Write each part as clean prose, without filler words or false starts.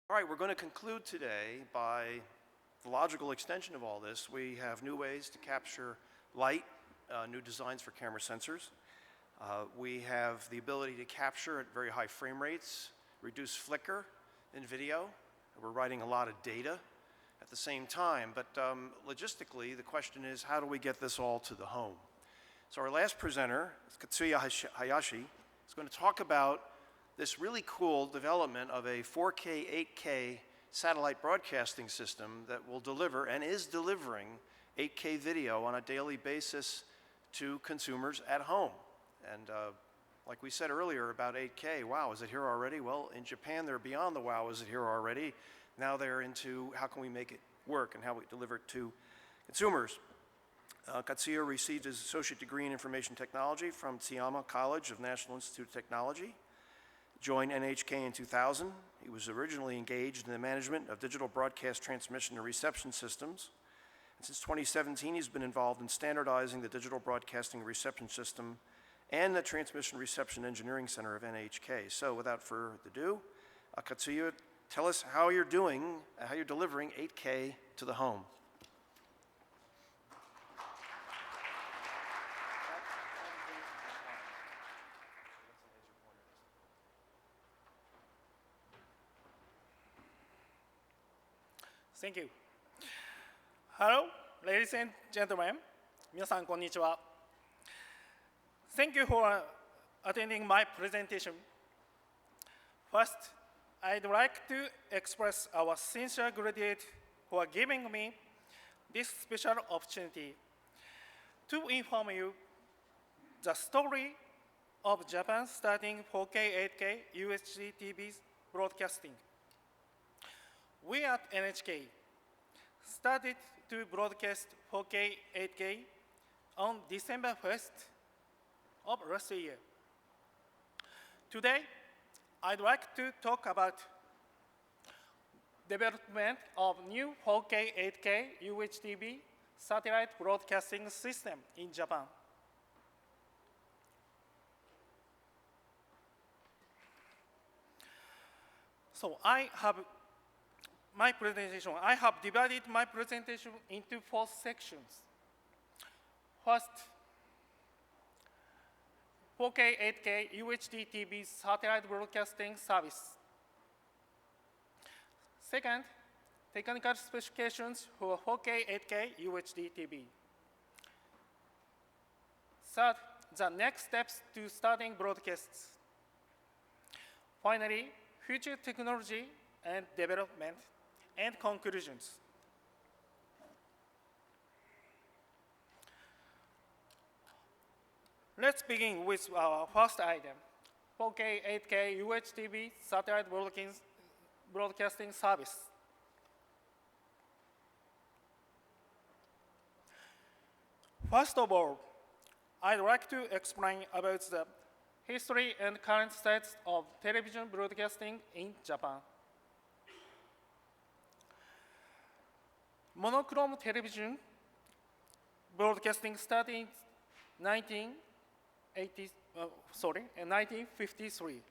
All right, we're going to conclude today by the logical extension of all this. We have new ways to capture light, new designs for camera sensors. We have the ability to capture at very high frame rates, reduce flicker in video. We're writing a lot of data at the same time, but logistically, the question is, how do we get this all to the home? So our last presenter, Katsuya Hayashi, is going to talk about this really cool development of a 4K, 8K satellite broadcasting system that will deliver and is delivering 8K video on a daily basis to consumers at home. And like we said earlier about 8K, wow, is it here already? Well, in Japan, they're beyond the wow, is it here already? Now they're into how can we make it work and how we deliver it to consumers. Katsuya received his associate degree in information technology from Tsuyama College of National Institute of Technology. Joined NHK in 2000. He was originally engaged in the management of digital broadcast transmission and reception systems. And since 2017, he's been involved in standardizing the digital broadcasting reception system and the Transmission Reception Engineering Center of NHK. So without further ado, Katsuya, tell us how you're doing, how you're delivering 8K to the home. Thank you. Hello, ladies and gentlemen. 皆さん、こんにちは。Thank you for attending my presentation. First, I'd like to express our sincere gratitude for giving me this special opportunity to inform you the story of Japan starting 4K, 8K UHDTV broadcasting. We at NHK started to broadcast 4K, 8K on December 1st of last year. Today, I'd like to talk about development of new 4K, 8K UHDTV satellite broadcasting system in Japan. So I have divided my presentation into 4 sections. First, 4K, 8K UHDTV satellite broadcasting service. Second, technical specifications for 4K, 8K UHDTV. Third, the next steps to starting broadcasts. Finally, future technology and development and conclusions. Let's begin with our first item, 4K, 8K UHDTV satellite broadcasting service. First of all, I'd like to explain about the history and current status of television broadcasting in Japan. Monochrome television broadcasting started in 1953.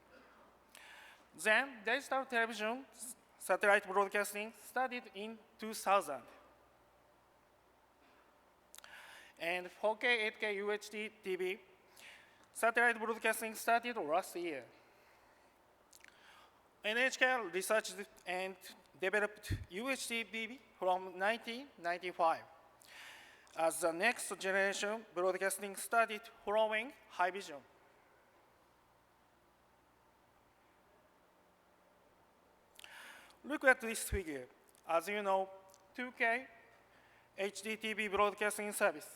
Then digital television satellite broadcasting started in 2000. And 4K, 8K UHD-TV satellite broadcasting started last year. NHK researched and developed UHD-TV from 1995 as the next generation broadcasting started following high vision. Look at this figure. As you know, 2K HDTV broadcasting service.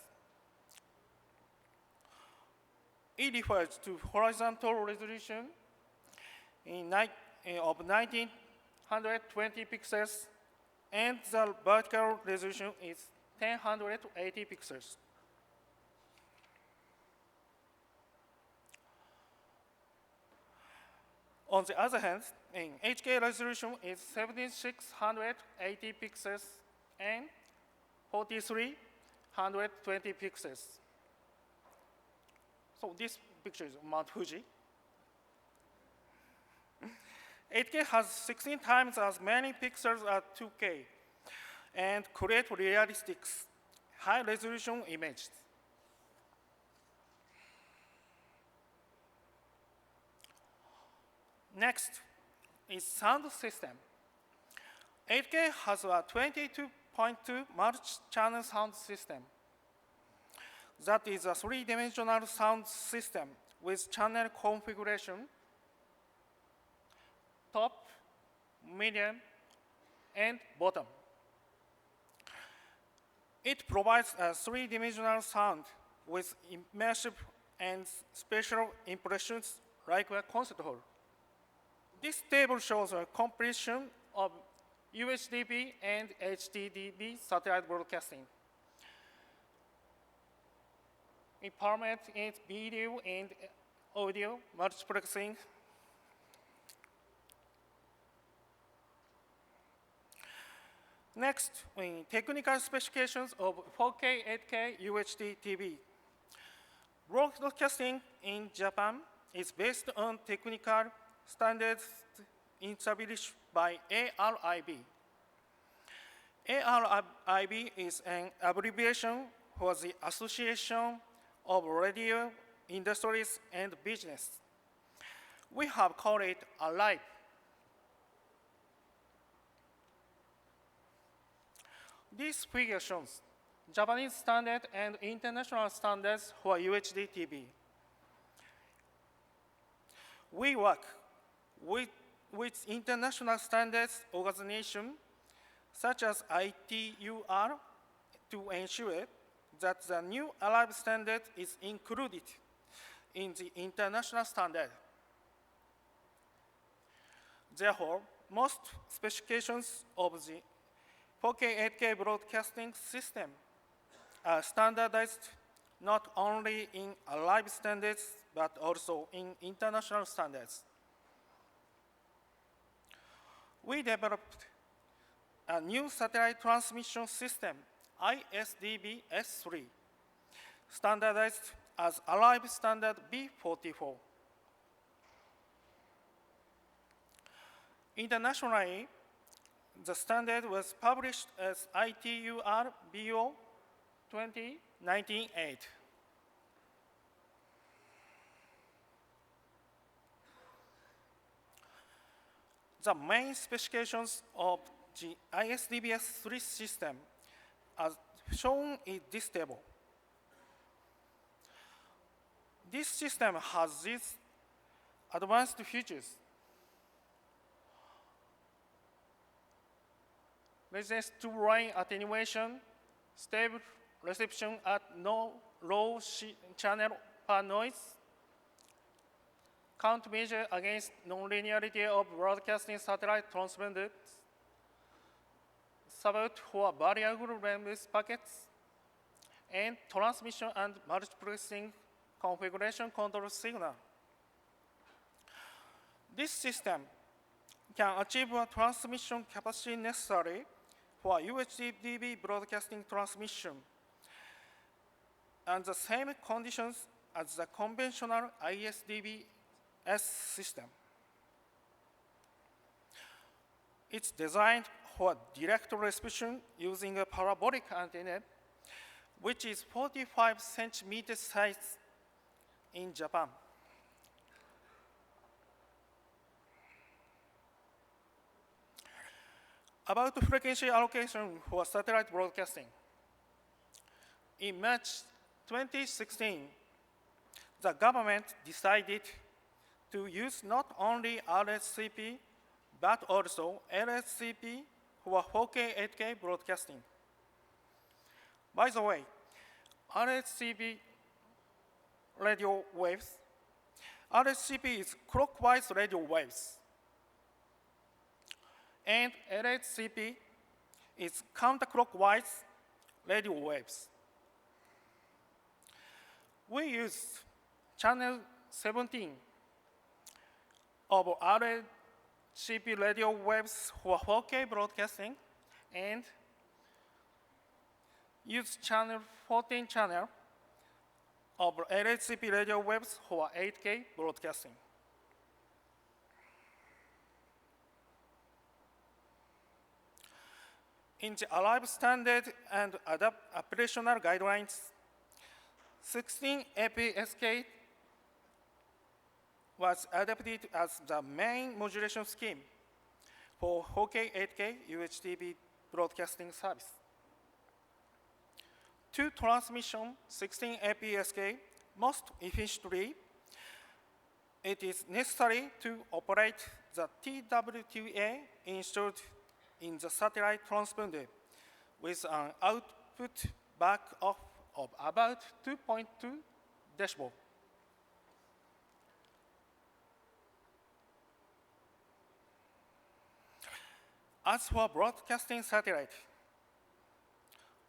It refers to horizontal resolution of 1920 pixels, and the vertical resolution is 1080 pixels. On the other hand, in HK resolution is 7680 pixels and 4320 pixels. So this picture is Mount Fuji. 8K has 16 times as many pixels as 2K and create realistic, high-resolution images. Next is sound system. 8K has a 22.2 multi-channel sound system. That is a three-dimensional sound system with channel configuration, top, medium, and bottom. It provides a three-dimensional sound with immersive and spatial impressions like a concert hall. This table shows a comparison of UHDTV and HDTV satellite broadcasting. It permits its video and audio multiplexing. Next, technical specifications of 4K, 8K UHD-TV. Broadcasting in Japan is based on technical standards established by ARIB. ARIB is an abbreviation for the Association of Radio Industries and Business. We have called it ARIB. This figure shows Japanese standard and international standards for UHD-TV. We work with international standards organizations such as ITUR to ensure that the new ARIB standard is included in the international standard. Therefore, most specifications of the 4K, 8K broadcasting system are standardized not only in ARIB standards, but also in international standards. We developed a new satellite transmission system, ISDB S3, standardized as ARIB standard B44. Internationally, the standard was published as ITUR BO 2019-8. The main specifications of the ISDB S3 system are shown in this table. This system has these advanced features. Resistance to rain attenuation, stable reception at no low channel per noise, countermeasure against non-linearity of broadcasting satellite transmitters, support for variable length packets, and transmission and multiplexing configuration control signal. This system can achieve a transmission capacity necessary for UHD-TV broadcasting transmission and the same conditions as the conventional ISDB-S system. It's designed for direct reception using a parabolic antenna, which is 45 centimeters size in Japan. About frequency allocation for satellite broadcasting. In March 2016, the government decided to use not only RHCP, but also LHCP for 4K, 8K broadcasting. By the way, RHCP radio waves, RHCP is clockwise radio waves, and LHCP is counterclockwise radio waves. We used channel 17 of RHCP radio waves for 4K broadcasting and used channel 14 channel of LHCP radio waves for 8K broadcasting. In the Alive standard and operational guidelines, 16 APSK was adopted as the main modulation scheme for 4K, 8K UHDTV broadcasting service. To transmission 16 APSK most efficiently, it is necessary to operate the TWTA installed in the satellite transponder with an output back-off of about 2.2 decibel. As for broadcasting satellite,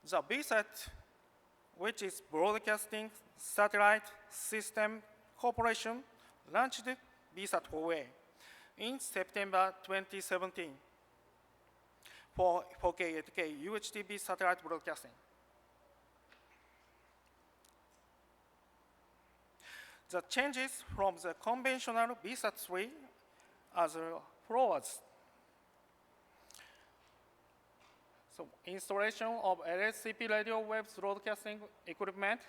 the BSAT, which is Broadcasting Satellite System Corporation, launched BSAT 4A in September 2017 for 4K, 8K UHDTV satellite broadcasting. The changes from the conventional BSAT 3 as follows. So, installation of LHP radio waves broadcasting equipment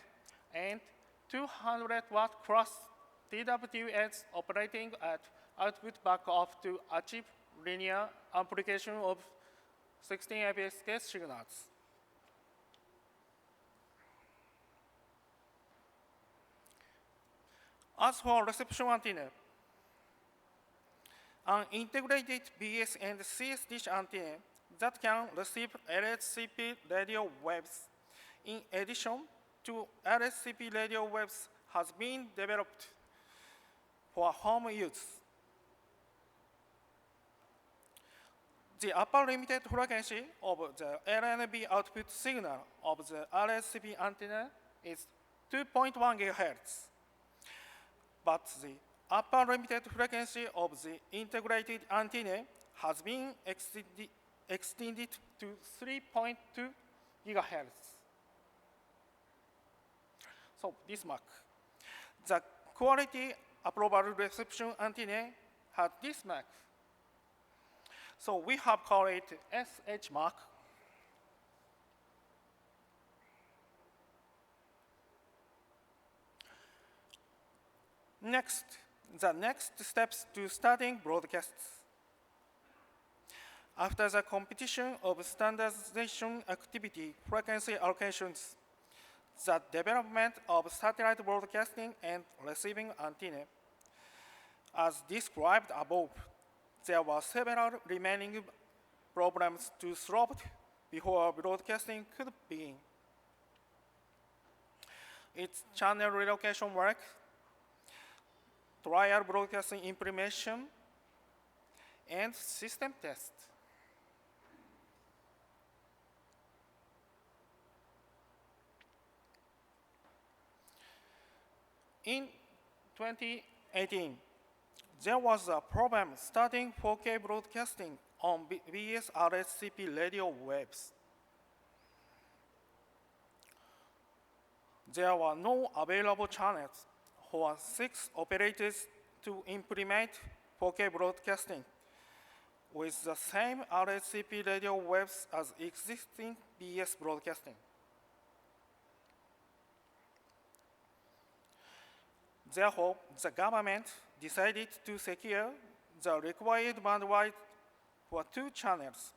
and 200-watt cross TWTs operating at output back-off to achieve linear amplification of 16 APSK signals. As for reception antenna, an integrated BS and CS dish antenna that can receive LHCP radio waves in addition to LHCP radio waves has been developed for home use. The upper limited frequency of the LNB output signal of the LHCP antenna is 2.1 GHz, but the upper limited frequency of the integrated antenna has been extended to 3.2 GHz. So this mark. The quality approval reception antenna had this mark. So we have called it SH mark. Next, the next steps to starting broadcasts. After the competition of standardization activity frequency allocations, the development of satellite broadcasting and receiving antenna. As described above, there were several remaining problems to solve before broadcasting could begin. It's channel relocation work, trial broadcasting implementation, and system test. In 2018, there was a problem starting 4K broadcasting on BS RHCP radio waves. There were no available channels for 6 operators to implement 4K broadcasting with the same RHCP radio waves as existing BS broadcasting. Therefore, the government decided to secure the required bandwidth for 2 channels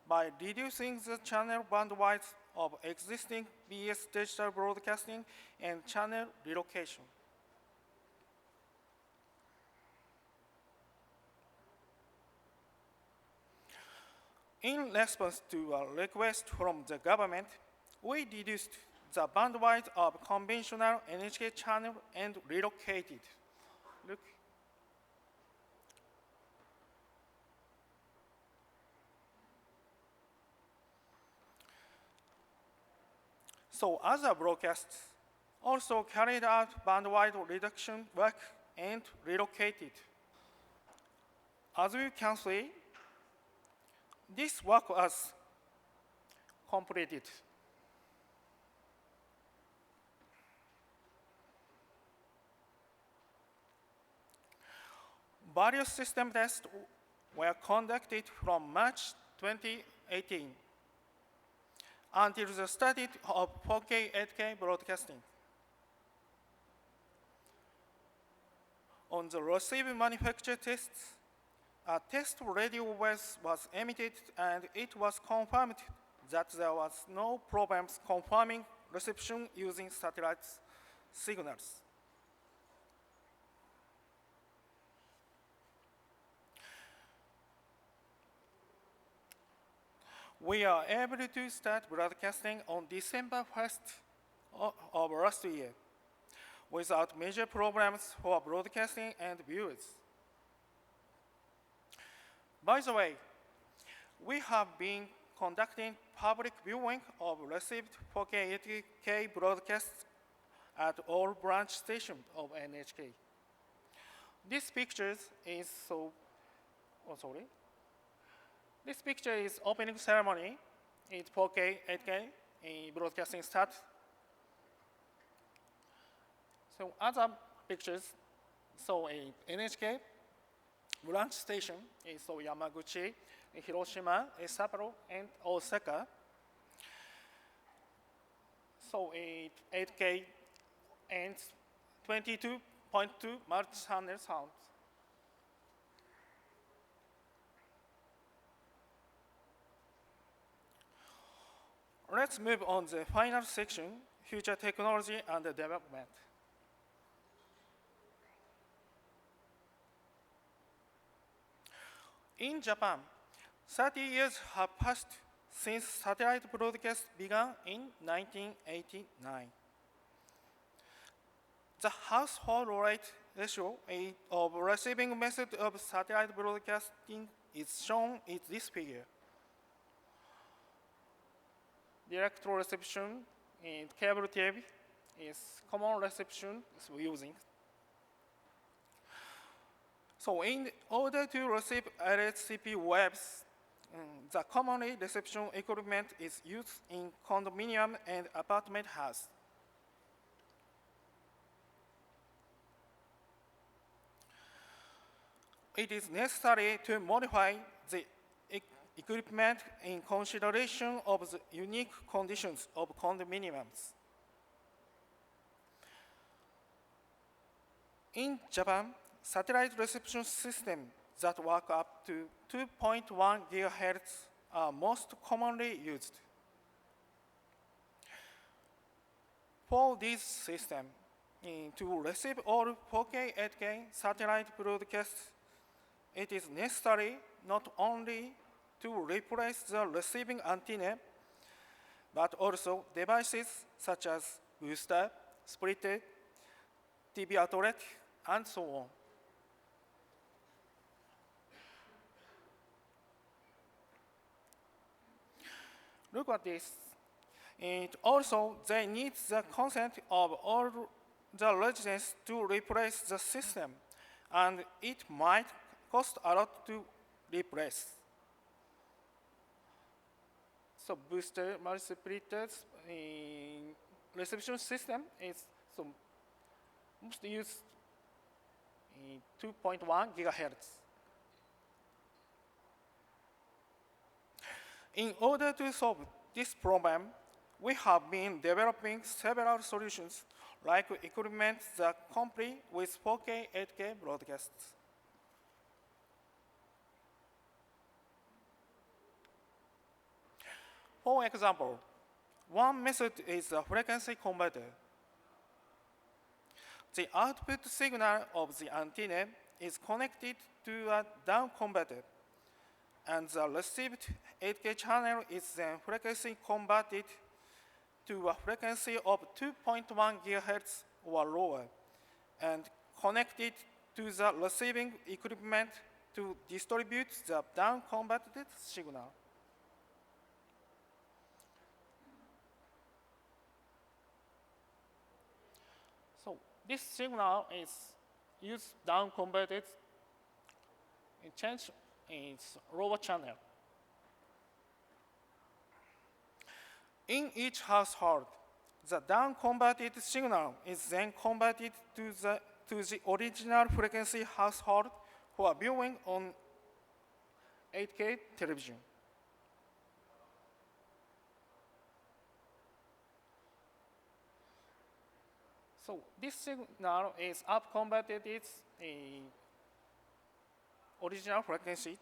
by reducing the channel bandwidth of existing BS digital broadcasting and channel relocation. In response to a request from the government, we reduced the bandwidth of conventional NHK channel and relocated. Look. So other broadcasts also carried out bandwidth reduction work and relocated. As you can see, this work was completed. Various system tests were conducted from March 2018 until the study of 4K, 8K broadcasting. On the receive manufacture tests, a test radio wave was emitted and it was confirmed that there was no problems confirming reception using satellite signals. We are able to start broadcasting on December 1st of last year without major problems for broadcasting and viewers. By the way, we have been conducting public viewing of received 4K, 8K broadcasts at all branch stations of NHK. This picture is This picture is opening ceremony. It's 4K, 8K broadcasting start. So other pictures, NHK branch station is Yamaguchi, Hiroshima, Sapporo, and Osaka. So 8K and 22.2 multi-channel sound. Let's move on to the final section, future technology and development. In Japan, 30 years have passed since satellite broadcast began in 1989. The household rate ratio of receiving method of satellite broadcasting is shown in this figure. Direct reception in cable TV is common reception we're using. So in order to receive LHCP waves, the commonly reception equipment is used in condominium and apartment house. It is necessary to modify the equipment in consideration of the unique conditions of condominiums. In Japan, satellite reception systems that work up to 2.1 gigahertz are most commonly used. For this system, to receive all 4K, 8K satellite broadcasts, it is necessary not only to replace the receiving antenna, but also devices such as booster, splitter, TV outlet, and so on. Look at this. They need the consent of all the residents to replace the system, and it might cost a lot to replace. So booster multi-splitters reception system is most used 2.1 gigahertz. In order to solve this problem, we have been developing several solutions like equipment that complete with 4K, 8K broadcasts. For example, one method is a frequency converter. The output signal of the antenna is connected to a down converter, and the received 8K channel is then frequency converted to a frequency of 2.1 gigahertz or lower, and connected to the receiving equipment to distribute the down converted signal. So this signal is used down converted and change its lower channel. In each household, the down converted signal is then converted to the original frequency household for viewing on 8K television. So this signal is up converted its original frequency.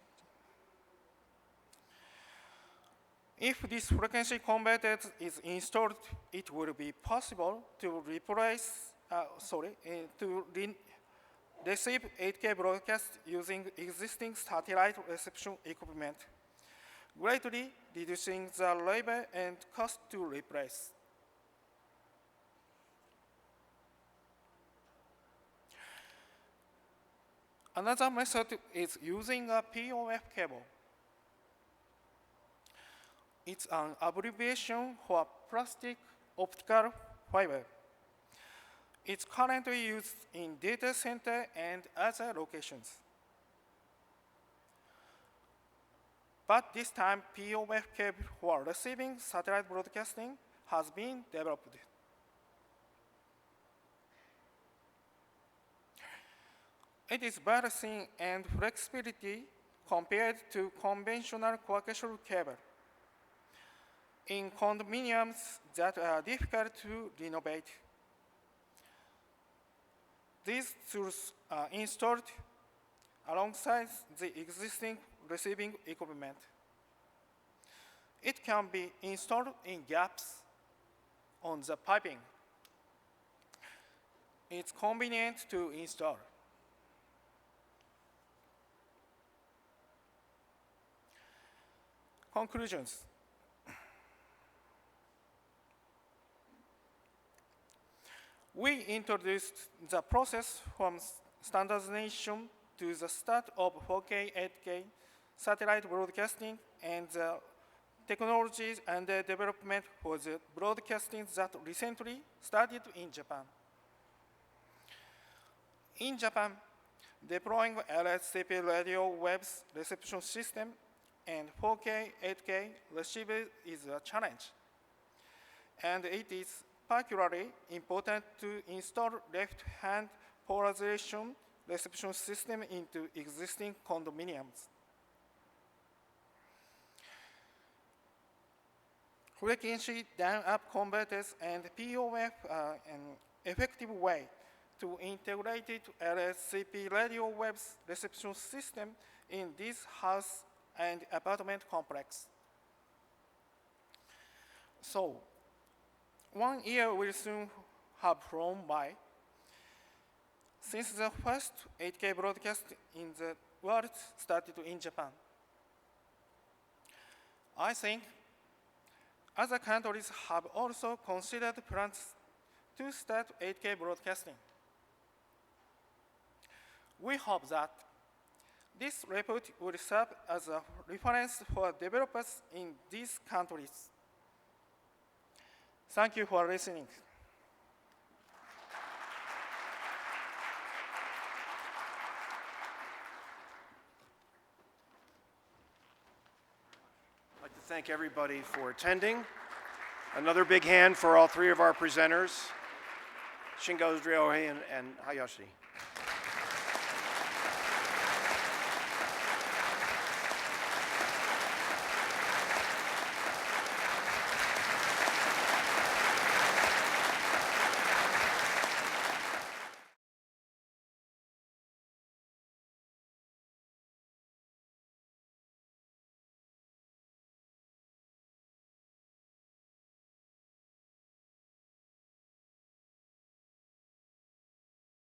If this frequency converter is installed, it will be possible to receive 8K broadcast using existing satellite reception equipment, greatly reducing the labor and cost to replace. Another method is using a POF cable. It's an abbreviation for plastic optical fiber. It's currently used in data center and other locations. But this time, POF cable for receiving satellite broadcasting has been developed. It is better thin and flexibility compared to conventional coaxial cable in condominiums that are difficult to renovate. These tools are installed alongside the existing receiving equipment. It can be installed in gaps on the piping. It's convenient to install. Conclusions. We introduced the process from standardization to the start of 4K, 8K satellite broadcasting and the technologies under development for the broadcasting that recently started in Japan. In Japan, deploying LHP radio waves reception system and 4K, 8K receiver is a challenge, and it is particularly important to install left-hand polarization reception system into existing condominiums. Frequency down-up converters and POF are an effective way to integrate LHCP radio waves reception system in this house and apartment complex. So, 1 year will soon have flown by since the first 8K broadcast in the world started in Japan. I think other countries have also considered plans to start 8K broadcasting. We hope that this report will serve as a reference for developers in these countries. Thank you for listening. I'd like to thank everybody for attending. Another big hand for all three of our presenters, Shingo, Ryohei, and Hayashi.